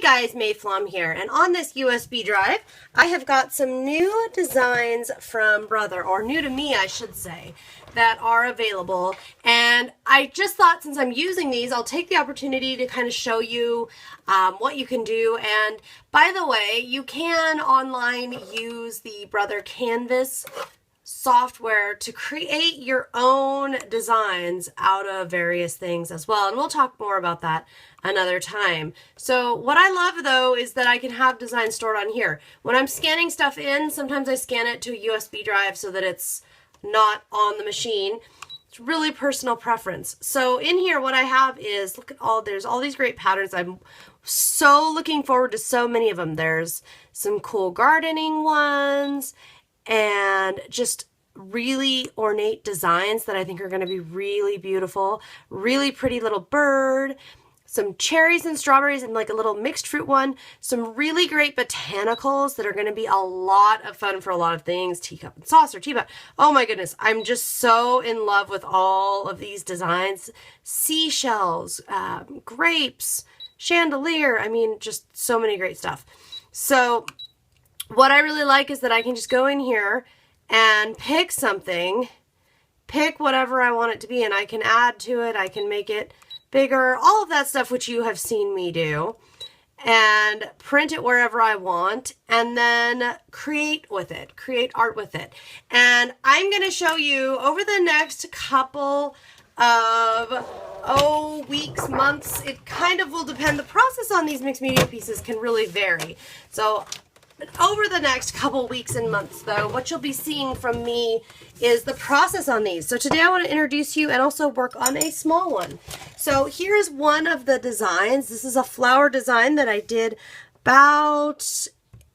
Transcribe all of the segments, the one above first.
guys, Mayflom here, and on this USB drive, I have got some new designs from Brother, or new to me, I should say, that are available. And I just thought, since I'm using these, I'll take the opportunity to kind of show you what you can do. And by the way, you can online use the Brother Canvas software to create your own designs out of various things as well, and we'll talk more about that another time. So what I love though is that I can have designs stored on here. When I'm scanning stuff in, sometimes I scan it to a USB drive so that it's not on the machine. It's really personal preference. So in here what I have is, look at there's all these great patterns. I'm so looking forward to so many of them. There's some cool gardening ones and just really ornate designs that I think are going to be really beautiful. Really pretty little bird, some cherries and strawberries and like a little mixed fruit one, some really great botanicals that are going to be a lot of fun for a lot of things, teacup and saucer, teapot. Oh my goodness, I'm just so in love with all of these designs. Seashells, grapes, chandelier, I mean just so many great stuff. So what I really like is that I can just go in here and pick something, pick whatever I want it to be, and I can add to it, I can make it bigger, all of that stuff which you have seen me do, and print it wherever I want, and then create with it, create art with it. And I'm going to show you over the next couple of weeks, months, it kind of will depend. The process on these mixed media pieces can really vary. So over the next couple weeks and months, though, what you'll be seeing from me is the process on these. So today I want to introduce you and also work on a small one. So here's one of the designs. This is a flower design that I did about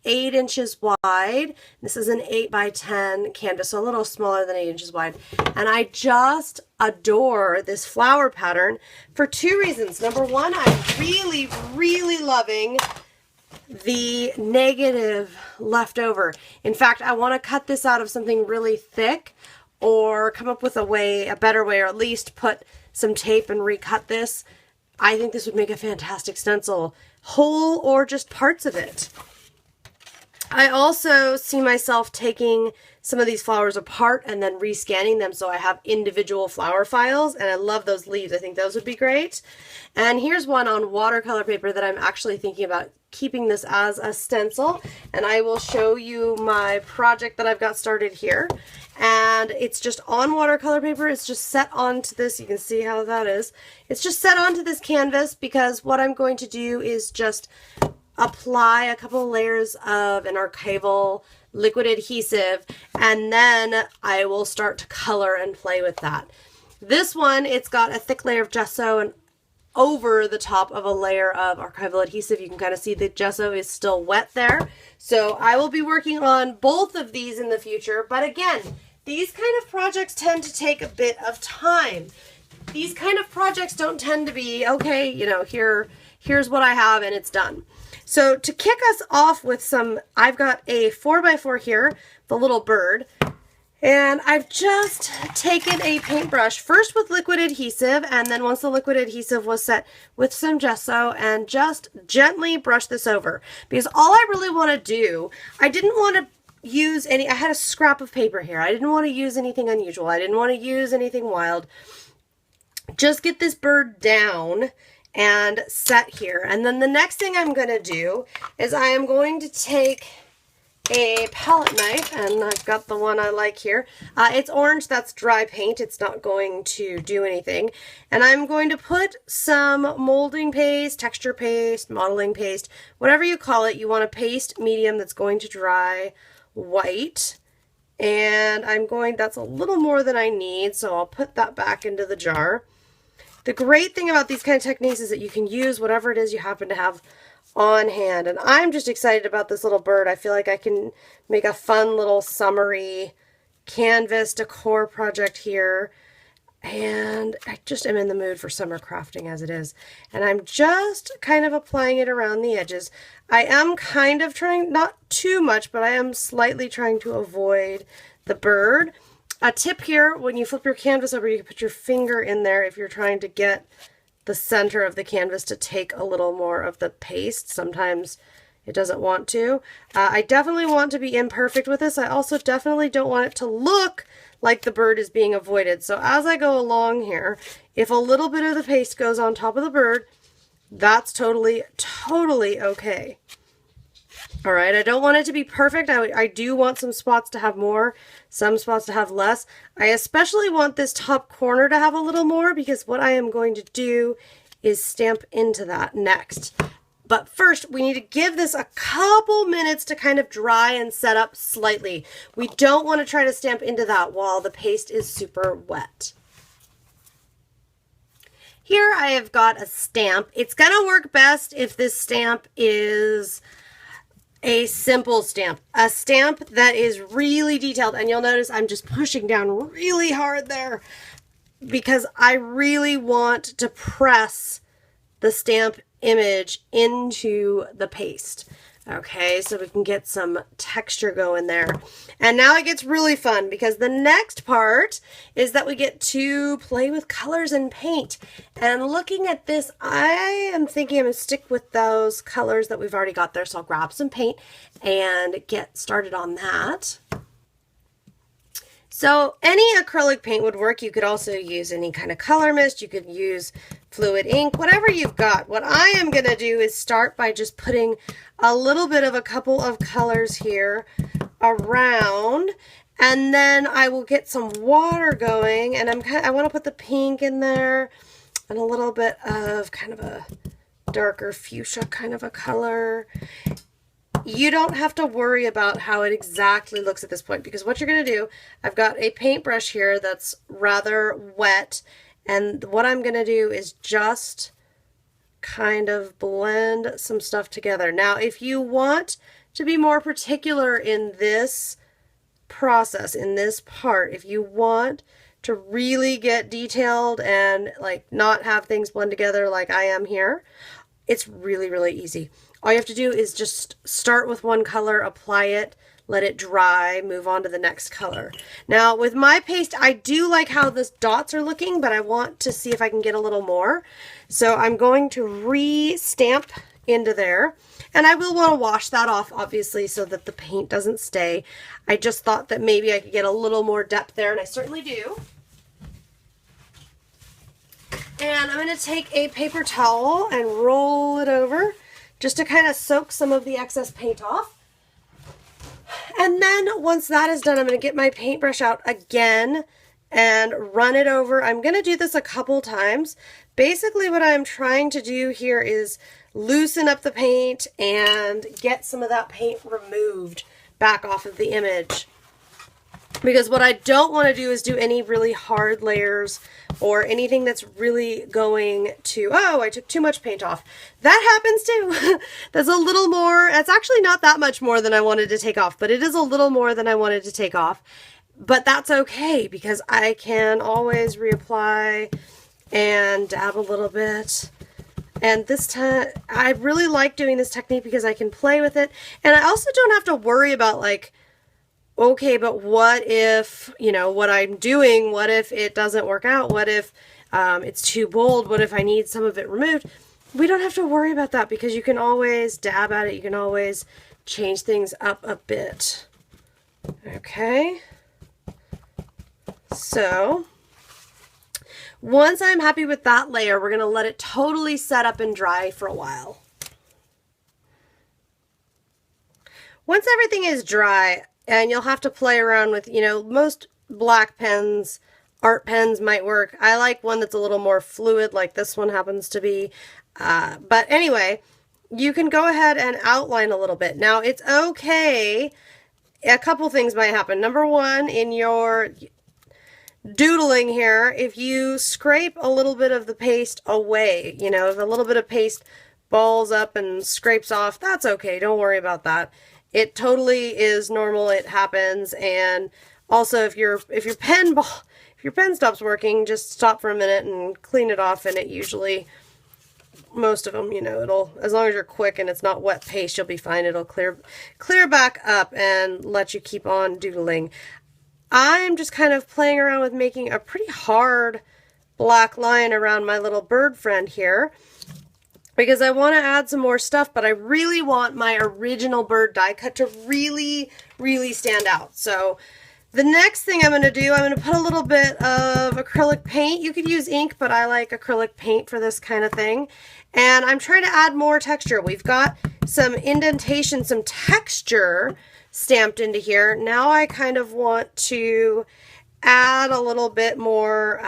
8 inches wide. This is an 8 by 10 canvas, so a little smaller than 8 inches wide. And I just adore this flower pattern for 2 reasons. Number one, I'm really, really loving the negative left over. In fact, I want to cut this out of something really thick or come up with a better way, or at least put some tape and recut this. I think this would make a fantastic stencil, whole or just parts of it. I also see myself taking some of these flowers apart and then rescanning them so I have individual flower files, and I love those leaves. I think those would be great. And here's one on watercolor paper that I'm actually thinking about keeping this as a stencil, and I will show you my project that I've got started here. And it's just on watercolor paper. It's just set onto this. You can see how that is. It's just set onto this canvas because what I'm going to do is just apply a couple of layers of an archival liquid adhesive, and then I will start to color and play with that. This one, it's got a thick layer of gesso and over the top of a layer of archival adhesive. You can kind of see the gesso is still wet there. So I will be working on both of these in the future. But again, these kind of projects tend to take a bit of time. These kind of projects don't tend to be, okay, you know, here's what I have and it's done. So to kick us off with some, I've got a 4x4 here, the little bird, and I've just taken a paintbrush, first with liquid adhesive, and then once the liquid adhesive was set, with some gesso, and just gently brush this over. Because all I really want to do, I didn't want to use any, I had a scrap of paper here. I didn't want to use anything unusual. I didn't want to use anything wild. Just get this bird down and set here. And then the next thing I'm going to do is I am going to take a palette knife, and I've got the one I like here. It's orange, that's dry paint. It's not going to do anything. And I'm going to put some molding paste, texture paste, modeling paste, whatever you call it. You want a paste medium that's going to dry white. And that's a little more than I need, so I'll put that back into the jar. The great thing about these kind of techniques is that you can use whatever it is you happen to have on hand. And I'm just excited about this little bird. I feel like I can make a fun little summery canvas decor project here. And I just am in the mood for summer crafting as it is. And I'm just kind of applying it around the edges. I am kind of trying, not too much, but I am slightly trying to avoid the bird. A tip here, when you flip your canvas over, you can put your finger in there if you're trying to get the center of the canvas to take a little more of the paste. Sometimes it doesn't want to. I definitely want to be imperfect with this. I also definitely don't want it to look like the bird is being avoided. So as I go along here, if a little bit of the paste goes on top of the bird, that's totally okay. All right, I don't want it to be perfect. I do want some spots to have more, some spots to have less. I especially want this top corner to have a little more, because what I am going to do is stamp into that next. But first, we need to give this a couple minutes to kind of dry and set up slightly. We don't want to try to stamp into that while the paste is super wet. Here I have got a stamp. It's going to work best if this stamp is a simple stamp. A stamp that is really detailed. And you'll notice I'm just pushing down really hard there because I really want to press the stamp image into the paste. Okay, so we can get some texture going there. And now it gets really fun, because the next part is that we get to play with colors and paint. And looking at this, I am thinking I'm going to stick with those colors that we've already got there. So I'll grab some paint and get started on that. So any acrylic paint would work. You could also use any kind of color mist. You could use fluid ink, whatever you've got. What I am going to do is start by just putting a little bit of a couple of colors here around, and then I will get some water going, and I want to put the pink in there and a little bit of kind of a darker fuchsia kind of a color. You don't have to worry about how it exactly looks at this point, because what you're going to do, I've got a paintbrush here that's rather wet, and what I'm going to do is just kind of blend some stuff together. Now, if you want to be more particular in this process, in this part, if you want to really get detailed and like not have things blend together like I am here, it's really easy. All you have to do is just start with one color, apply it, let it dry, move on to the next color. Now with my paste, I do like how the dots are looking, but I want to see if I can get a little more. So I'm going to re-stamp into there, and I will want to wash that off, obviously, so that the paint doesn't stay. I just thought that maybe I could get a little more depth there, and I certainly do. And I'm going to take a paper towel and roll it over just to kind of soak some of the excess paint off. And then once that is done, I'm going to get my paintbrush out again and run it over. I'm going to do this a couple times. Basically what I'm trying to do here is loosen up the paint and get some of that paint removed back off of the image. Because what I don't want to do is do any really hard layers or anything that's really going to, oh, I took too much paint off. That happens too. That's a little more, it's actually not that much more than I wanted to take off, but it is a little more than I wanted to take off. But that's okay, because I can always reapply and dab a little bit. And this time, I really like doing this technique because I can play with it. And I also don't have to worry about like, okay, but what if, you know, what I'm doing, what if it doesn't work out? What if it's too bold? What if I need some of it removed? We don't have to worry about that, because you can always dab at it. You can always change things up a bit. Okay. So once I'm happy with that layer, we're going to let it totally set up and dry for a while. Once everything is dry, and you'll have to play around with, you know, most black pens, art pens might work. I like one that's a little more fluid, like this one happens to be. But anyway, you can go ahead and outline a little bit. Now, it's okay. A couple things might happen. Number one, in your doodling here, if you scrape a little bit of the paste away, you know, if a little bit of paste balls up and scrapes off, that's okay. Don't worry about that. It totally is normal. It happens. And also, if your pen stops working, just stop for a minute and clean it off, and it usually, most of them, you know, it'll, as long as you're quick and it's not wet paste, you'll be fine. It'll clear back up and let you keep on doodling. I'm just kind of playing around with making a pretty hard black line around my little bird friend here, because I want to add some more stuff, but I really want my original bird die cut to really, really stand out. So the next thing I'm going to do, I'm going to put a little bit of acrylic paint. You could use ink, but I like acrylic paint for this kind of thing. And I'm trying to add more texture. We've got some indentation, some texture stamped into here. Now I kind of want to add a little bit more,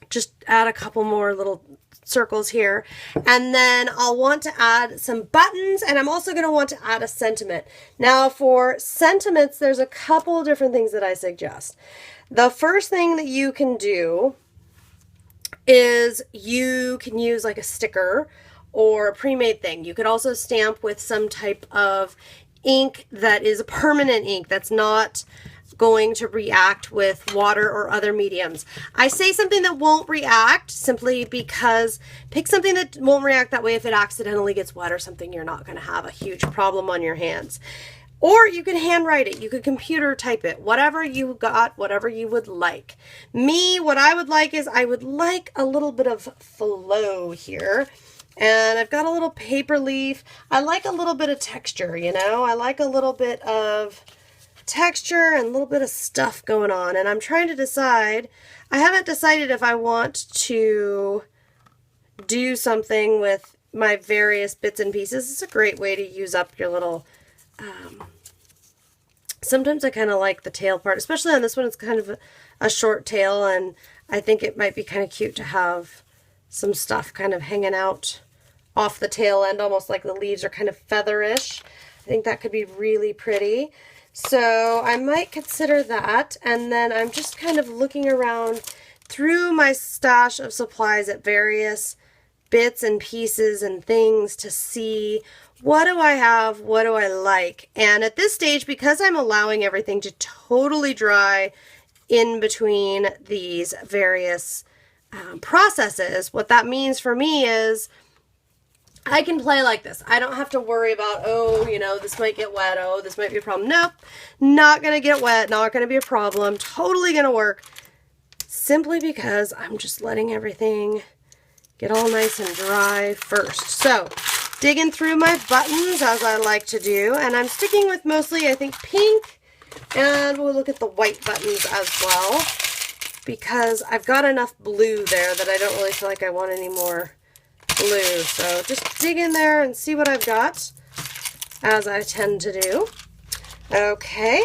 just add a couple more little circles here, and then I'll want to add some buttons, and I'm also going to want to add a sentiment. Now for sentiments, there's a couple different things that I suggest. The first thing that you can do is you can use like a sticker or a pre-made thing. You could also stamp with some type of ink that is a permanent ink that's not going to react with water or other mediums. I say something that won't react simply because pick something that won't react that way. If it accidentally gets wet or something, you're not going to have a huge problem on your hands. Or you can handwrite it, you could computer type it, whatever you got, whatever you would like. Me, what I would like is I would like a little bit of flow here. And I've got a little paper leaf. I like a little bit of texture, you know? I like a little bit of texture and a little bit of stuff going on. And I'm trying to decide, I haven't decided if I want to do something with my various bits and pieces. It's a great way to use up your little, sometimes I kind of like the tail part, especially on this one. It's kind of a short tail, and I think it might be kind of cute to have some stuff kind of hanging out off the tail end, almost like the leaves are kind of featherish. I think that could be really pretty. So I might consider that, and then I'm just kind of looking around through my stash of supplies at various bits and pieces and things to see what do I have, what do I like. And at this stage, because I'm allowing everything to totally dry in between these various processes, what that means for me is I can play like this. I don't have to worry about, oh, you know, this might get wet. Oh, this might be a problem. Nope, not going to get wet. Not going to be a problem. Totally going to work. Simply because I'm just letting everything get all nice and dry first. So, digging through my buttons as I like to do. And I'm sticking with mostly, I think, pink. And we'll look at the white buttons as well, because I've got enough blue there that I don't really feel like I want any more blue. So just dig in there and see what I've got, as I tend to do. Okay.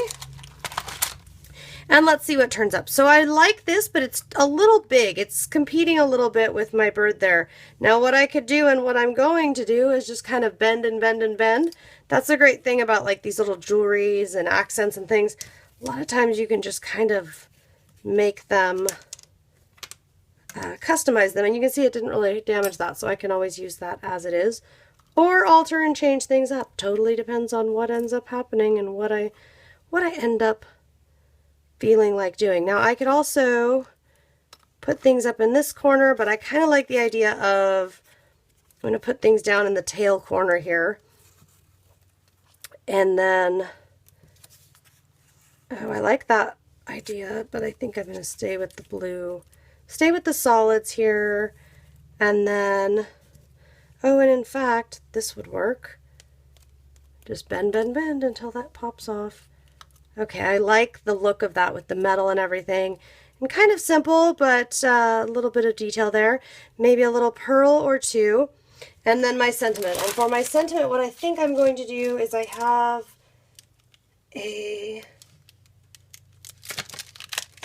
And let's see what turns up. So I like this, but it's a little big. It's competing a little bit with my bird there. Now what I could do, and what I'm going to do, is just kind of bend and bend and bend. That's the great thing about like these little jewelries and accents and things. A lot of times you can just kind of make them, customize them. And you can see it didn't really damage that, so I can always use that as it is. Or alter and change things up. Totally depends on what ends up happening and what I end up feeling like doing. Now I could also put things up in this corner, but I kind of like the idea of, I'm going to put things down in the tail corner here. And then, oh, I like that idea, but I think I'm going to stay with the blue. Stay with the solids here. And then, oh, and in fact, this would work. Just bend, bend, bend until that pops off. Okay, I like the look of that with the metal and everything. And kind of simple, but a little bit of detail there. Maybe a little pearl or two. And then my sentiment. And for my sentiment, what I think I'm going to do is I have a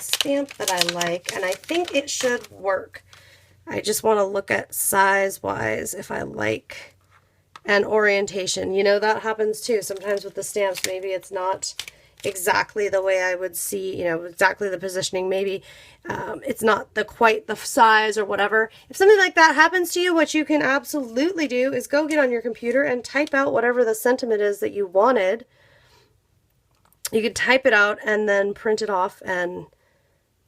stamp that I like, and I think it should work. I just want to look at size-wise if I like an orientation. You know, that happens too. Sometimes with the stamps, maybe it's not exactly the way I would see, you know, exactly the positioning. Maybe it's not quite the size or whatever. If something like that happens to you, what you can absolutely do is go get on your computer and type out whatever the sentiment is that you wanted. You could type it out and then print it off and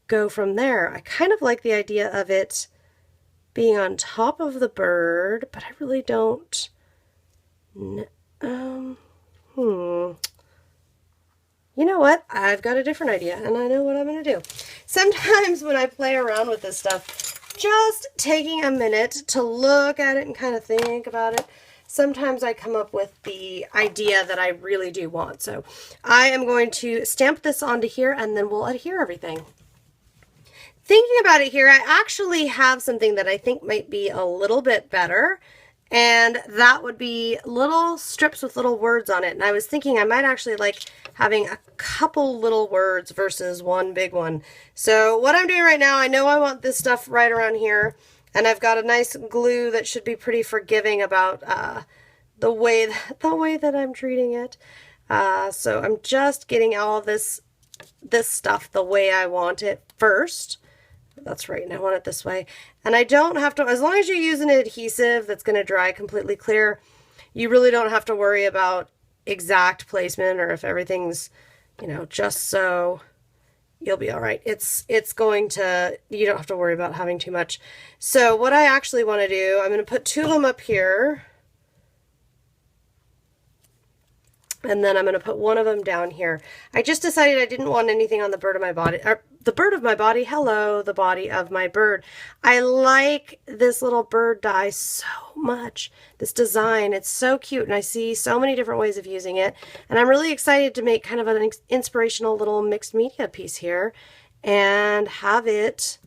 go from there. I kind of like the idea of it being on top of the bird, but I really don't. you know what? I've got a different idea and I know what I'm going to do. Sometimes when I play around with this stuff, just taking a minute to look at it and kind of think about it, sometimes I come up with the idea that I really do want. So I am going to stamp this onto here and then we'll adhere everything. Thinking about it here, I actually have something that I think might be a little bit better. And that would be little strips with little words on it. And I was thinking I might actually like having a couple little words versus one big one. So what I'm doing right now, I know I want this stuff right around here. And I've got a nice glue that should be pretty forgiving about the way that I'm treating it. So I'm just getting all of this stuff the way I want it first. That's right, and I want it this way. And I don't have to, as long as you use an adhesive that's going to dry completely clear, you really don't have to worry about exact placement or if everything's, you know, just so, you'll be all right. It's going to, you don't have to worry about having too much. So what I actually want to do, I'm going to put 2 of them up here. And then I'm going to put 1 of them down here. I just decided I didn't want anything on the bird of my body. Or the bird of my body. Hello, the body of my bird. I like this little bird die so much. This design, it's so cute. And I see so many different ways of using it. And I'm really excited to make kind of an inspirational little mixed media piece here. And have it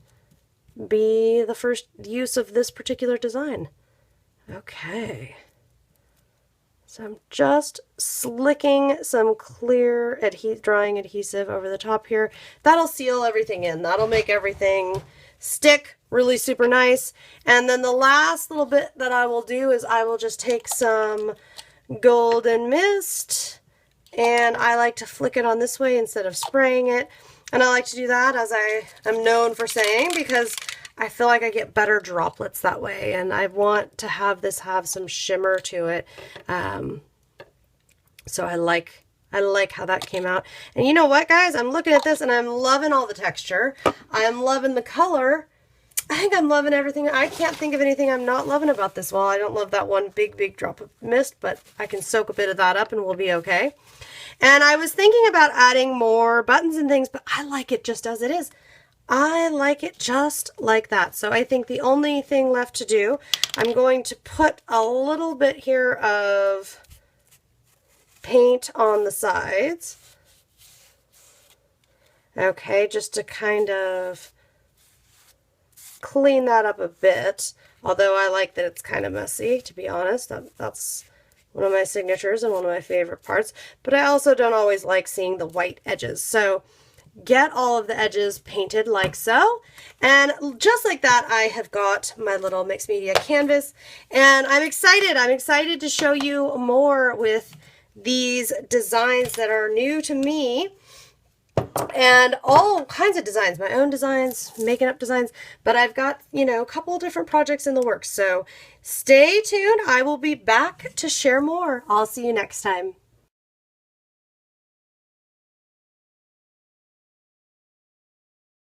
be the first use of this particular design. Okay. So I'm just slicking some clear drying adhesive over the top here. That'll seal everything in. That'll make everything stick really super nice. And then the last little bit that I will do is I will just take some golden mist, and I like to flick it on this way instead of spraying it. And I like to do that, as I am known for saying, because I feel like I get better droplets that way, and I want to have this have some shimmer to it. So I like how that came out. And you know what, guys? I'm looking at this and I'm loving all the texture. I'm loving the color. I think I'm loving everything. I can't think of anything I'm not loving about this. Well, I don't love that one big drop of mist, but I can soak a bit of that up and we'll be okay. And I was thinking about adding more buttons and things, but I like it just as it is. I like it just like that. So I think the only thing left to do, I'm going to put a little bit here of paint on the sides. Okay, just to kind of clean that up a bit. Although I like that it's kind of messy, to be honest. That's one of my signatures and one of my favorite parts. But I also don't always like seeing the white edges. So get all of the edges painted like so. And just like that, I have got my little mixed media canvas. And I'm excited to show you more with these designs that are new to me. And all kinds of designs, my own designs, making up designs, but I've got, you know, a couple different projects in the works. So stay tuned. I will be back to share more. I'll see you next time.